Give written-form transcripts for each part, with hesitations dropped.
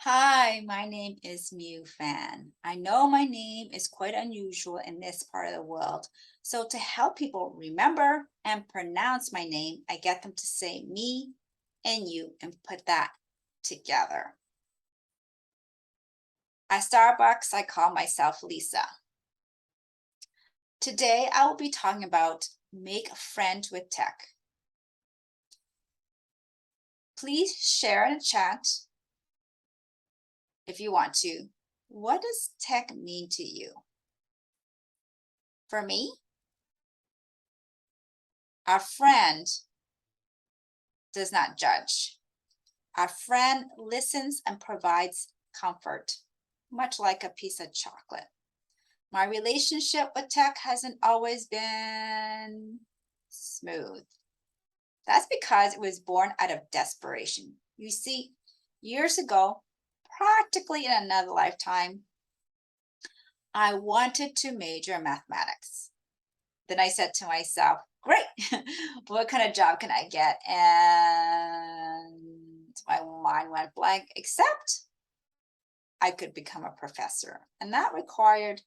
Hi, my name is Phan. I know my name is quite unusual in this part of the world. So to help people remember and pronounce my name, I get them to say me and you and put that together. At Starbucks, I call myself Lisa. Today, I will be talking about make a friend with tech. Please share in the chat if you want to. What does tech mean to you? For me, a friend does not judge. Our friend listens and provides comfort, much like a piece of chocolate. My relationship with tech hasn't always been smooth. That's because it was born out of desperation. You see, years ago, practically in another lifetime, I wanted to major in mathematics. Then I said to myself, great, what kind of job can I get? And my mind went blank, except I could become a professor. And that required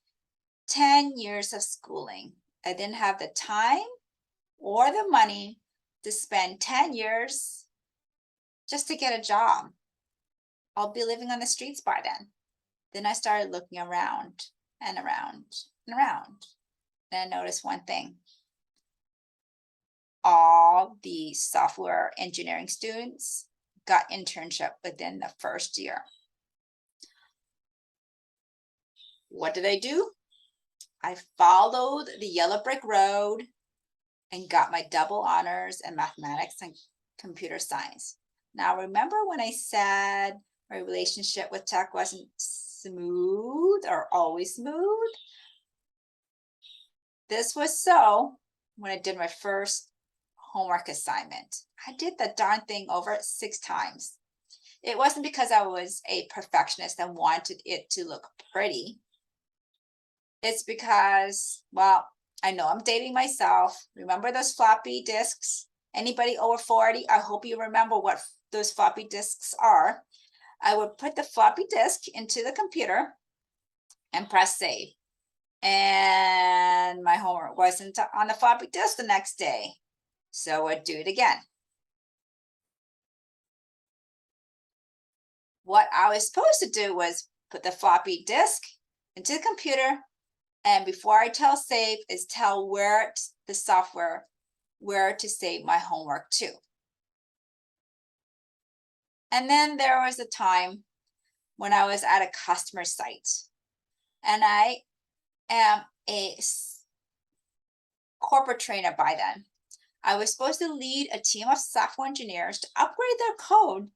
10 years of schooling. I didn't have the time or the money to spend 10 years just to get a job. I'll be living on the streets by then. Then I started looking around and around and around. And I noticed one thing. All the software engineering students got internship within the first year. What did I do? I followed the yellow brick road and got my double honors in mathematics and computer science. Now, remember when I said my relationship with tech wasn't smooth or always smooth? This was so when I did my first homework assignment. I did the darn thing over 6 times. It wasn't because I was a perfectionist and wanted it to look pretty. It's because, well, I know I'm dating myself. Remember those floppy disks? Anybody over 40? I hope you remember what those floppy disks are. I would put the floppy disk into the computer and press save. And my homework wasn't on the floppy disk the next day. So I'd do it again. What I was supposed to do was put the floppy disk into the computer, and before I tell save is tell where the software where to save my homework to. And then there was a time when I was at a customer site, and I am a corporate trainer by then. I was supposed to lead a team of software engineers to upgrade their code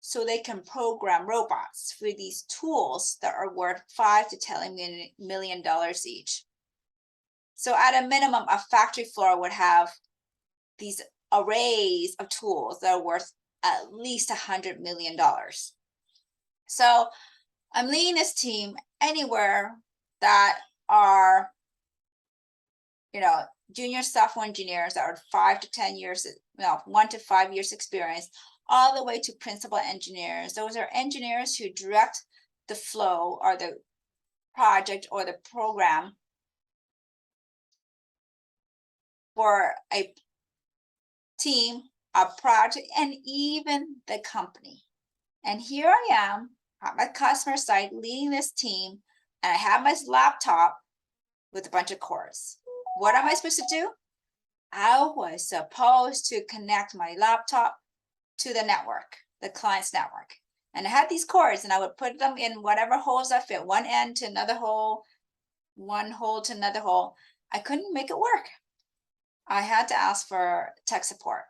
so they can program robots with these tools that are worth $5 to $10 million each. So at a minimum, a factory floor would have these arrays of tools that are worth at least $100 million. So I'm leading this team anywhere that are, junior software engineers that are 5 to 10 years, 1 to 5 years experience, all the way to principal engineers. Those are engineers who direct the flow or the project or the program for a team, a project, and even the company. And here I am at my customer site leading this team, and I have my laptop with a bunch of cords. What am I supposed to do? I was supposed to connect my laptop to the network, the client's network. And I had these cords, and I would put them in whatever holes I fit, one end to another hole, one hole to another hole. I couldn't make it work. I had to ask for tech support.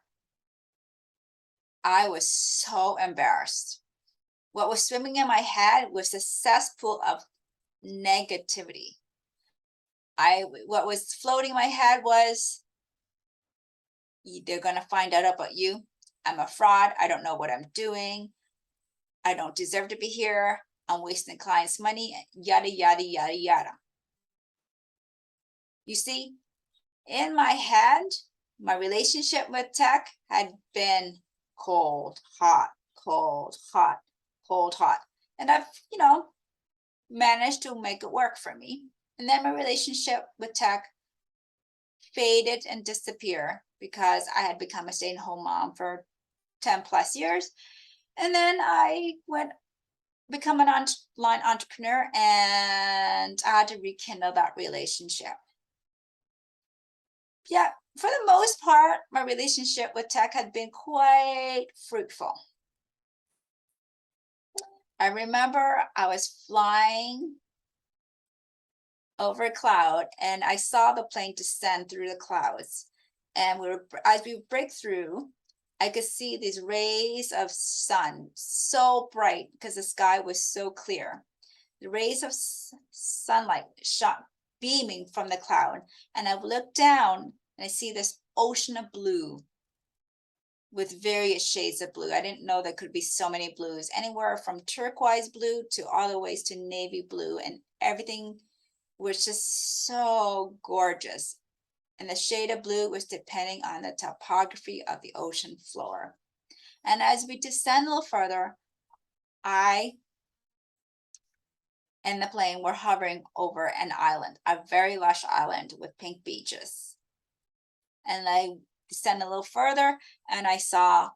I was so embarrassed. What was swimming in my head was a cesspool of negativity. What was floating in my head was, they're going to find out about you. I'm a fraud. I don't know what I'm doing. I don't deserve to be here. I'm wasting clients' money, yada, yada, yada, yada. You see, in my head, my relationship with tech had been cold, hot, cold, hot, cold, hot. And I've, managed to make it work for me. And then my relationship with tech faded and disappeared because I had become a stay-at-home mom for 10 plus years. And then I went become an online entrepreneur, and I had to rekindle that relationship. Yeah, for the most part, my relationship with tech had been quite fruitful. I remember I was flying over a cloud and I saw the plane descend through the clouds. And as we break through, I could see these rays of sun, so bright because the sky was so clear. The rays of sunlight shot beaming from the cloud. And I look down and I see this ocean of blue with various shades of blue. I didn't know there could be so many blues, anywhere from turquoise blue to all the ways to navy blue, and everything was just so gorgeous. And the shade of blue was depending on the topography of the ocean floor. And as we descend a little further, I and the plane were hovering over an island, a very lush island with pink beaches. And I descend a little further and I saw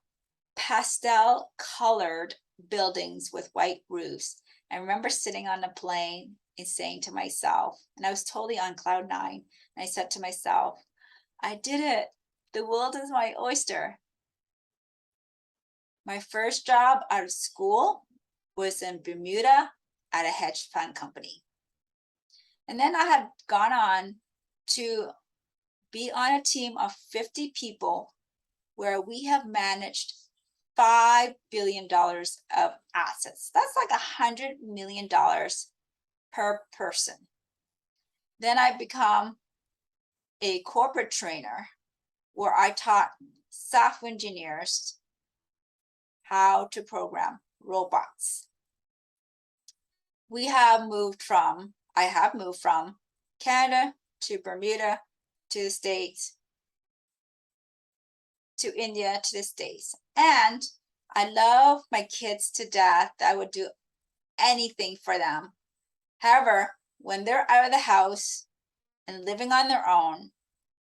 pastel colored buildings with white roofs. I remember sitting on the plane and saying to myself, and I was totally on cloud nine, and I said to myself, I did it. The world is my oyster. My first job out of school was in Bermuda at a hedge fund company. And then I had gone on to be on a team of 50 people where we have managed $5 billion of assets. That's like $100 million per person. Then I become a corporate trainer where I taught software engineers how to program robots. I have moved from Canada to Bermuda to the States to India to the States. And I love my kids to death. I would do anything for them. However, when they're out of the house and living on their own,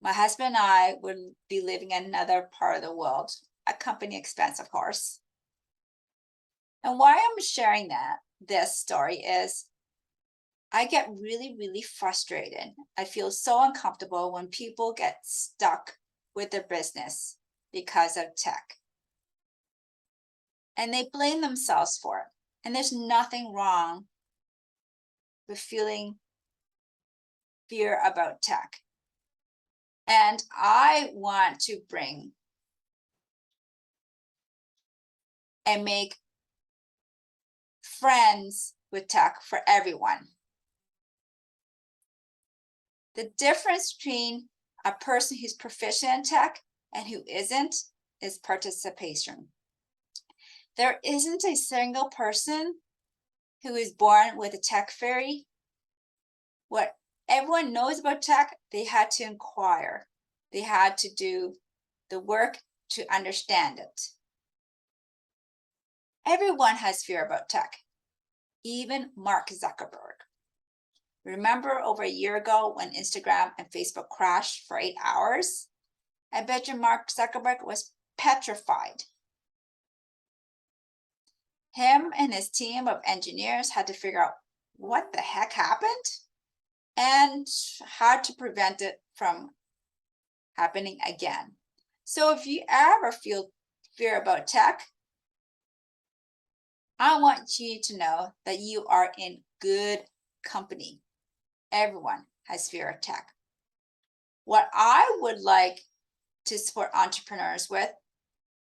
my husband and I would be living in another part of the world, at company expense, of course. And why I'm sharing this story is I get really, really frustrated. I feel so uncomfortable when people get stuck with their business because of tech. And they blame themselves for it. And there's nothing wrong with feeling fear about tech. And I want to bring and make friends with tech for everyone. The difference between a person who's proficient in tech and who isn't is participation. There isn't a single person who is born with a tech fairy. What everyone knows about tech, they had to inquire. They had to do the work to understand it. Everyone has fear about tech, even Mark Zuckerberg. Remember over a year ago when Instagram and Facebook crashed for 8 hours? I bet you Mark Zuckerberg was petrified. Him and his team of engineers had to figure out what the heck happened and how to prevent it from happening again. So if you ever feel fear about tech, I want you to know that you are in good company. Everyone has fear of tech. What I would like to support entrepreneurs with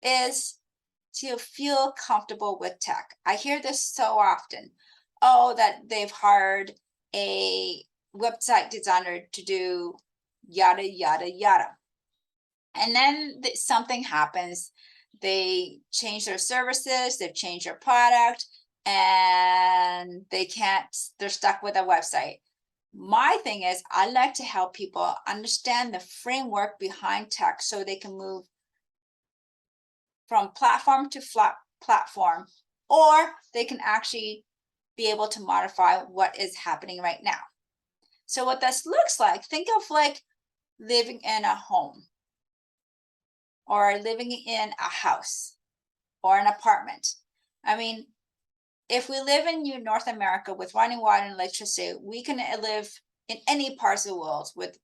is to feel comfortable with tech. I hear this so often. Oh, that they've hired a website designer to do yada, yada, yada. And then something happens. They change their services, they've changed their product, and they're stuck with a website. My thing is, I like to help people understand the framework behind tech so they can move from platform to platform, or they can actually be able to modify what is happening right now. So what this looks like, think of like living in a home or living in a house or an apartment. I mean, if we live in North America with running water and electricity, we can live in any parts of the world with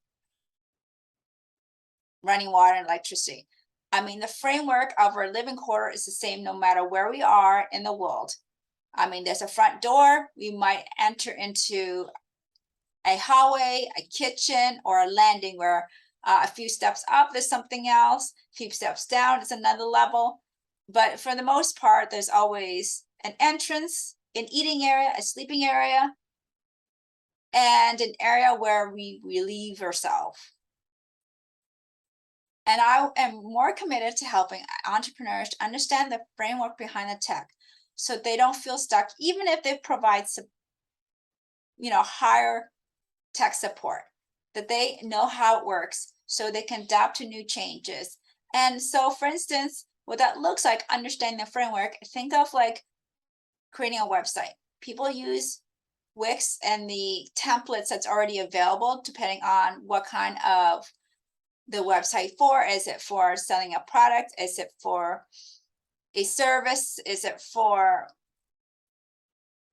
running water and electricity. I mean, the framework of our living quarter is the same no matter where we are in the world. I mean, there's a front door, we might enter into a hallway, a kitchen, or a landing where a few steps up, there's something else, a few steps down, it's another level. But for the most part, there's always an entrance, an eating area, a sleeping area, and an area where we relieve ourselves. And I am more committed to helping entrepreneurs to understand the framework behind the tech so they don't feel stuck, even if they provide some, higher tech support, that they know how it works so they can adapt to new changes. And so, for instance, what that looks like, understanding the framework, think of like creating a website. People use Wix and the templates that's already available, depending on what kind of the website for. Is it for selling a product? Is it for a service? Is it for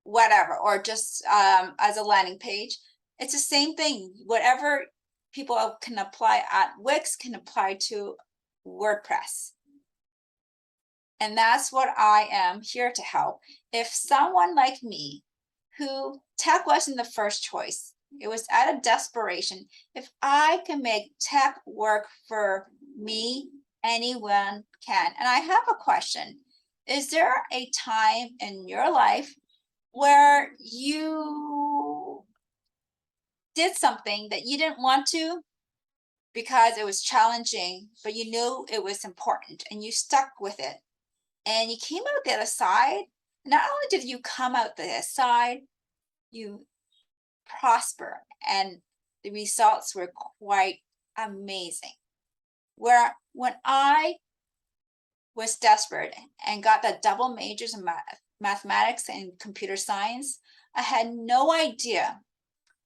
whatever, or just as a landing page? It's the same thing. Whatever people can apply at Wix can apply to WordPress. And that's what I am here to help. If someone like me, who tech wasn't the first choice, it was out of desperation, if I can make tech work for me, anyone can. And I have a question. Is there a time in your life where you did something that you didn't want to because it was challenging, but you knew it was important and you stuck with it and you came out the other side? Not only did you come out the other side, you prosper, and the results were quite amazing. Where when I was desperate and got the double majors in mathematics and computer science, I had no idea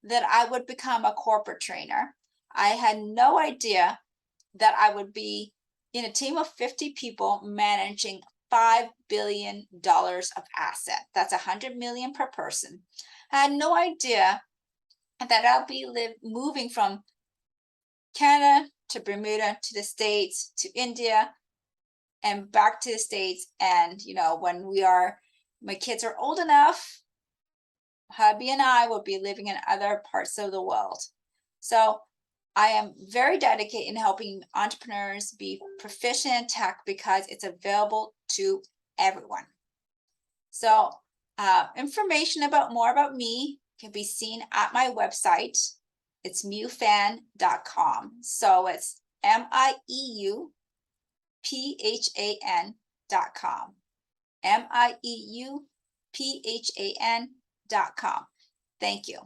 that I would become a corporate trainer. I had no idea that I would be in a team of 50 people managing $5 billion of asset. That's 100 million per person. I had no idea that I'll be moving from Canada to Bermuda to the States to India and back to the States. And when my kids are old enough, hubby and I will be living in other parts of the world. So I am very dedicated in helping entrepreneurs be proficient in tech because it's available to everyone. So information more about me can be seen at my website. It's miuphan.com. So it's MIEUPHAN.com. MIEUPHAN.com. Thank you.